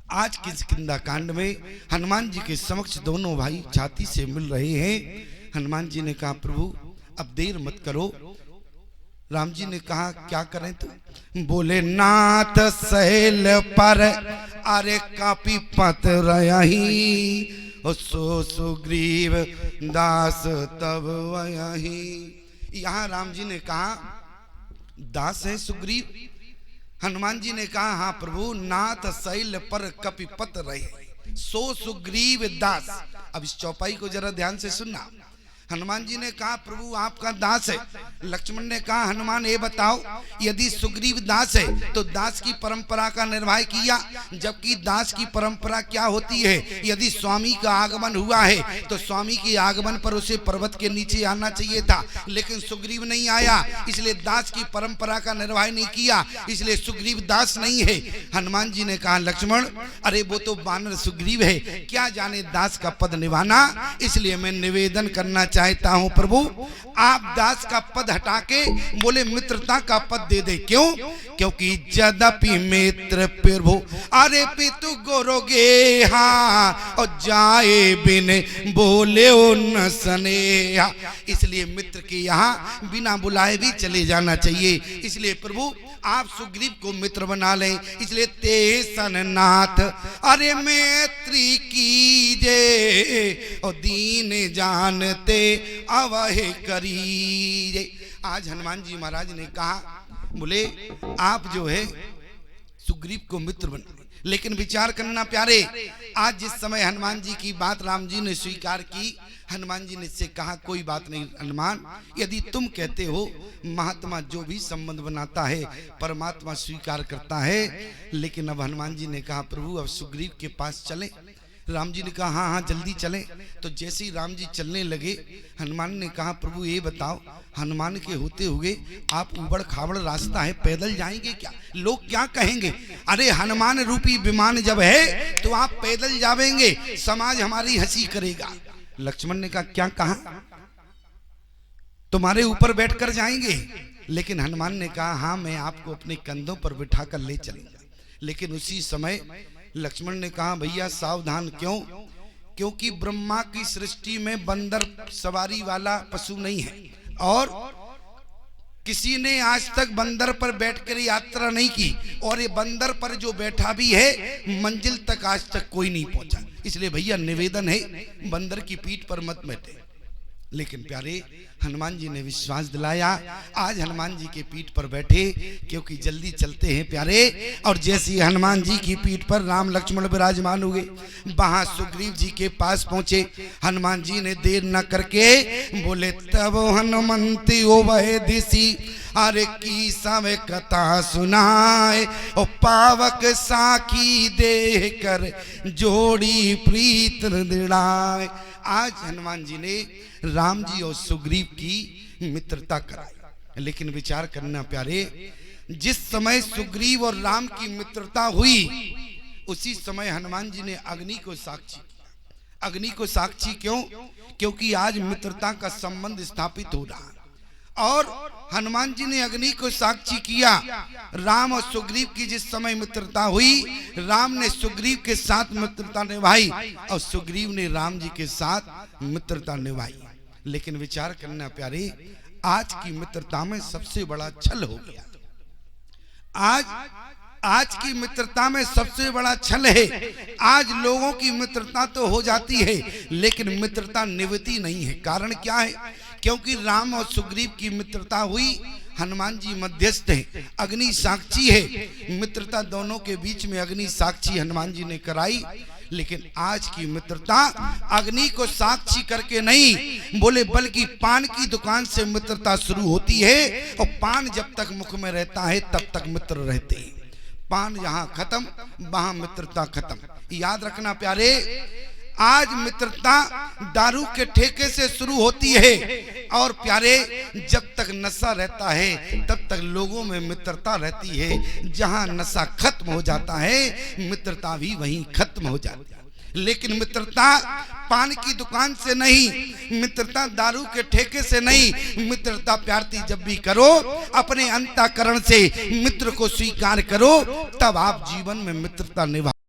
आज किष्किंधा कांड में हनुमान जी के समक्ष दोनों भाई छाती से मिल रहे हैं। हनुमान जी ने कहा प्रभु अब देर मत करो। राम जी ने कहा क्या करें तो? बोले नाथ सहेल पर अरे कापी पत रही सो सुग्रीव दास तब वही। यहाँ राम जी ने कहा दास है सुग्रीव। हनुमान जी ने कहा हाँ प्रभु, नाथ शैल पर कपिपत रहे सो सुग्रीव दास। अब इस चौपाई को जरा ध्यान से सुनना। हनुमान जी ने कहा प्रभु आपका दास है। लक्ष्मण ने कहा हनुमान ये बताओ यदि सुग्रीव दास है तो दास की परंपरा का निर्वाह किया, जबकि दास की परंपरा क्या होती है? यदि स्वामी का आगमन हुआ है तो स्वामी के आगमन पर उसे पर्वत के नीचे आना चाहिए था, लेकिन सुग्रीव नहीं आया, इसलिए दास की परंपरा का निर्वाह नहीं किया, इसलिए सुग्रीव दास नहीं है। हनुमान जी ने कहा लक्ष्मण अरे वो तो वानर सुग्रीव है, क्या जाने दास का पद निभाना, इसलिए मैं निवेदन करना चाहता हूं प्रभु आप दास का पद हटा के बोले मित्रता का पद दे दे। क्यों? क्योंकि यद्यपि मित्र प्रभु अरे पितु गोरोगे हाँ और जाए बिन बोले न सनेहा, इसलिए मित्र के यहाँ बिना बुलाए भी चले जाना चाहिए। इसलिए प्रभु आप सुग्रीव को मित्र बना लें, इसलिए ते सननाथ अरे मैत्री कीजे और दीन जानते अवहे करिए। आज हनुमान जी महाराज ने कहा बोले आप जो है सुग्रीव को मित्र बना, लेकिन विचार करना प्यारे, आज जिस समय हनुमान जी की बात राम जी ने स्वीकार की, हनुमान जी ने इससे कहा कोई बात नहीं हनुमान, यदि तुम कहते हो महात्मा जो भी संबंध बनाता है परमात्मा स्वीकार करता है। लेकिन अब हनुमान जी ने कहा प्रभु अब सुग्रीव के पास चले। राम जी ने कहा हाँ हाँ जल्दी चले। तो जैसे ही राम जी चलने लगे हनुमान ने कहा प्रभु ये बताओ हनुमान के होते हुए आप उबड़ खाबड़ रास्ता है पैदल जाएंगे क्या? लोग क्या कहेंगे? अरे हनुमान रूपी विमान जब है तो आप पैदल जावेंगे, समाज हमारी हंसी करेगा। लक्ष्मण ने कहा क्या कहा? तुम्हारे ऊपर बैठकर जाएंगे? लेकिन हनुमान ने कहा हाँ मैं आपको अपने कंधों पर बिठाकर ले चलूंगा। लेकिन उसी समय लक्ष्मण ने कहा भैया सावधान। क्यों? क्योंकि ब्रह्मा की सृष्टि में बंदर सवारी वाला पशु नहीं है और किसी ने आज तक बंदर पर बैठकर यात्रा नहीं की, और ये बंदर पर जो बैठा भी है मंजिल तक आज तक कोई नहीं पहुंचा। इसलिए भैया निवेदन है बंदर की पीठ पर मत बैठे। लेकिन प्यारे हनुमान जी ने विश्वास दिलाया, आज हनुमान जी के पीठ पर बैठे क्योंकि जल्दी चलते हैं प्यारे। और जैसे ही हनुमान जी की पीठ पर राम लक्ष्मण विराजमान हुए, वहां सुग्रीव जी के पास पहुंचे। हनुमान जी ने देर न करके बोले तब हनुमंती ओ वह दिसी अरे की समय कथा सुनाए और पावक साखी देह कर जोड़ी प्रीत दृढ़ाए। आज हनुमान जी ने राम जी और सुग्रीव की मित्रता कराई। लेकिन विचार करना प्यारे, जिस समय सुग्रीव और राम की मित्रता हुई उसी समय हनुमान जी ने अग्नि को साक्षी किया। अग्नि को साक्षी क्यों? क्योंकि आज मित्रता का संबंध स्थापित हो रहा है। और हनुमान जी ने अग्नि को साक्षी किया। राम और सुग्रीव की जिस समय मित्रता हुई, राम ने सुग्रीव के साथ मित्रता निभाई और सुग्रीव ने राम जी के साथ मित्रता निभाई। लेकिन विचार करना प्यारे, आज की मित्रता में सबसे बड़ा छल हो गया। आज की मित्रता में सबसे बड़ा छल है। आज लोगों की मित्रता तो हो जाती है लेकिन मित्रता निभती नहीं है। कारण क्या है? क्योंकि राम और सुग्रीव की मित्रता हुई, हनुमान जी मध्यस्थ है, अग्नि साक्षी है। मित्रता दोनों के बीच में अग्नि साक्षी हनुमान जी ने कराई। लेकिन आज की मित्रता अग्नि को साक्षी करके नहीं बोले, बल्कि पान की दुकान से मित्रता शुरू होती है और पान जब तक मुख में रहता है तब तक मित्र रहते हैं। पान जहां खत्म वहां मित्रता खत्म। याद रखना प्यारे, आज मित्रता दारू के ठेके से शुरू होती है और प्यारे जब तक नशा रहता है तब तक लोगों में मित्रता रहती है। जहां नशा खत्म हो जाता है मित्रता भी वहीं खत्म हो जाती है। लेकिन मित्रता पान की दुकान से नहीं, मित्रता दारू के ठेके से नहीं, मित्रता प्यारती जब भी करो अपने अंतःकरण से मित्र को स्वीकार करो, तब आप जीवन में मित्रता निभा